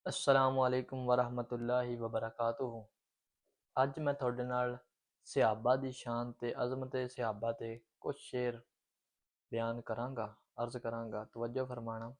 अस्सलामुअलैकुम वरहमतुल्लाहि वबरकातुहू। ਅੱਜ ਮੈਂ ਤੁਹਾਡੇ ਨਾਲ ਸਿਹਾਬਾ ਦੀ ਸ਼ਾਨ ਤੇ ਅਜ਼ਮਤ ਸਿਹਾਬਾ ਤੇ ਕੁਝ ਸ਼ੇਰ ਬਿਆਨ ਕਰਾਂਗਾ, ਅਰਜ਼ ਕਰਾਂਗਾ। ਤਵੱਜੋ ਫਰਮਾਣਾ।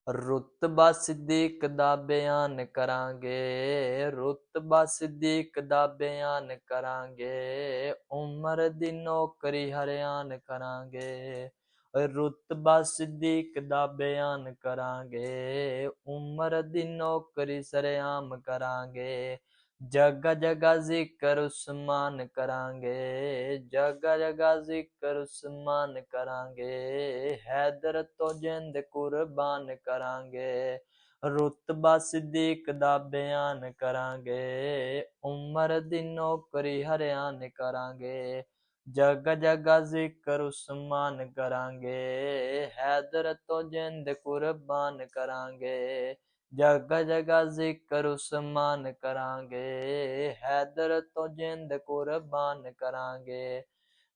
ਰੁਤਬਾ ਸਿੱਦੀਕ ਦਾ ਬਿਆਨ ਕਰਾਂਗੇ, ਰੁਤਬਾ ਸਿੱਦੀਕ ਦਾ ਬਿਆਨ ਕਰਾਂਗੇ, ਉਮਰ ਦੀ ਨੌਕਰੀ ਹਰਿਆਨ ਕਰਾਂਗੇ। ਰੁਤਬਾ ਸਿੱਦੀਕ ਦਾ ਬਿਆਨ ਕਰਾਂਗੇ, ਉਮਰ ਦੀ ਨੌਕਰੀ ਸਰੇਆਮ ਕਰਾਂਗੇ। ਜਗ੍ਹਾ ਜਗ੍ਹਾ ਜ਼ਿਕਰ ਉਸਮਾਨ ਕਰਾਂਗੇ, ਜਗ੍ਹਾ ਜਗ੍ਹਾ ਜ਼ਿਕਰ ਉਸਮਾਨ ਕਰਾਂਗੇ। ਹੈਦਰ ਤੋਂ ਜਿੰਦ ਕੁਰਬਾਨ ਕਰਾਂਗੇ। ਰੁਤਬਾ ਸਿੱਦੀਕ ਦਾ ਬਿਆਨ ਕਰਾਂਗੇ, ਉਮਰ ਦੀ ਨੌਕਰੀ ਹਰਿਆਨ ਕਰਾਂਗੇ। ਜਗ੍ਹਾ ਜਗ੍ਹਾ ਜ਼ਿਕਰ ਉਸਮਾਨ ਕਰਾਂਗੇ, ਹੈਦਰ ਤੋਂ ਜਿੰਦ ਕੁਰਬਾਨ ਕਰਾਂਗੇ। ਜਗ੍ਹਾ ਜਗ੍ਹਾ ਜ਼ਿਕਰ ਉਸਮਾਨ ਕਰਾਂਗੇ, ਹੈਦਰ ਤੋਂ ਜਿੰਦ ਕੁਰਬਾਨ ਕਰਾਂਗੇ।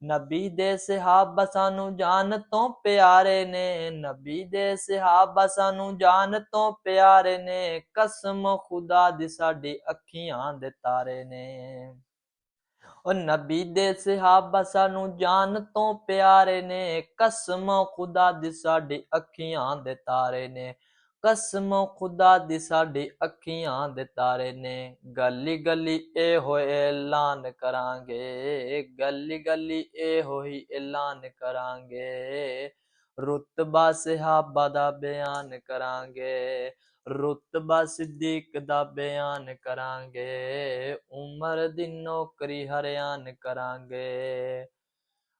ਨਬੀ ਦੇ ਸਹਾਬਾ ਸਾਨੂੰ ਜਾਨ ਤੋਂ ਪਿਆਰੇ ਨੇ, ਨਬੀ ਦੇ ਸਹਾਬਾ ਸਾਨੂੰ ਜਾਨ ਤੋਂ ਪਿਆਰੇ ਨੇ। ਕਸਮ ਖੁਦਾ ਦੀ ਸਾਡੀ ਅੱਖੀਆਂ ਦੇ ਤਾਰੇ ਨੇ। ਉਹ ਨਬੀ ਦੇ ਸਹਾਬਾ ਸਾਨੂੰ ਜਾਨ ਤੋਂ ਪਿਆਰੇ ਨੇ। ਕਸਮ ਖੁਦਾ ਦੀ ਸਾਡੀ ਅੱਖੀਆਂ ਦੇ ਤਾਰੇ ਨੇ। ਕਸਮ ਖੁਦਾ ਦੀ ਸਾਡੀ ਅੱਖੀਆਂ ਦੇ ਤਾਰੇ ਨੇ। ਗਲੀ ਗਲੀ ਇਹੋ ਐਲਾਨ ਕਰਾਂਗੇ, ਗਲੀ ਗਲੀ ਇਹੋ ਹੀ ਐਲਾਨ ਕਰਾਂਗੇ। ਰੁਤਬਾ ਸਹਾਬਾ ਦਾ ਬਿਆਨ ਕਰਾਂਗੇ, ਰੁਤਬਾ ਸਿੱਦੀਕ ਦਾ ਬਿਆਨ ਕਰਾਂਗੇ। ਉਮਰ ਦੀ ਨੌਕਰੀ ਹਰਿਆਨ ਕਰਾਂਗੇ।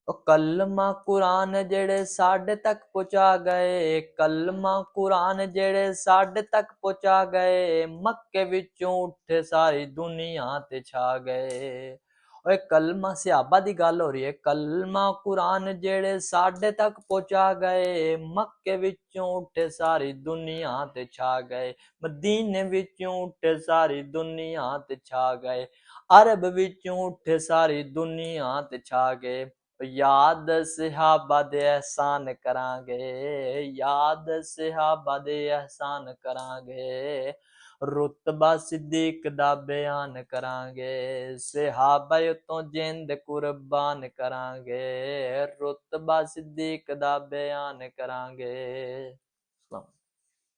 ਉਹ ਕਲਮਾ ਕੁਰਾਨ ਜਿਹੜੇ ਸਾਡੇ ਤੱਕ ਪਹੁੰਚਾ ਗਏ, ਕਲਮਾ ਕੁਰਾਨ ਜਿਹੜੇ ਸਾਡੇ ਤੱਕ ਪਹੁੰਚਾ ਗਏ। ਮੱਕੇ ਵਿੱਚੋਂ ਉੱਠੇ ਸਾਰੀ ਦੁਨੀਆ ਤੇ ਛਾ ਗਏ। ਓਏ ਕਲਮਾ ਸਹਾਬਾ ਦੀ ਗੱਲ ਹੋ ਰਹੀ ਹੈ। ਕਲਮਾ ਕੁਰਾਨ ਜਿਹੜੇ ਸਾਡੇ ਤੱਕ ਪਹੁੰਚਾ ਗਏ। ਮੱਕੇ ਵਿੱਚੋਂ ਉੱਠੇ ਸਾਰੀ ਦੁਨੀਆ ਤੇ ਛਾ ਗਏ। ਮਦੀਨੇ ਵਿੱਚੋਂ ਉੱਠੇ ਸਾਰੀ ਦੁਨੀਆ ਤੇ ਛਾ ਗਏ। ਅਰਬ ਵਿੱਚੋਂ ਉੱਠੇ ਸਾਰੀ ਦੁਨੀਆ ਤੇ ਛਾ ਗਏ। ਯਾਦ ਸਹਾਬਾ ਦੇ ਅਹਿਸਾਨ ਕਰਾਂਗੇ, ਯਾਦ ਸਹਾਬਾ ਦੇ ਅਹਿਸਾਨ ਕਰਾਂਗੇ। ਰੁਤਬਾ ਸਿੱਦੀਕ ਦਾ ਬਿਆਨ ਕਰਾਂਗੇ, ਸਹਾਬਾ ਤੋਂ ਜਿੰਦ ਕੁਰਬਾਨ ਕਰਾਂਗੇ। ਰੁਤਬਾ ਸਿੱਦੀਕ ਦਾ ਬਿਆਨ ਕਰਾਂਗੇ।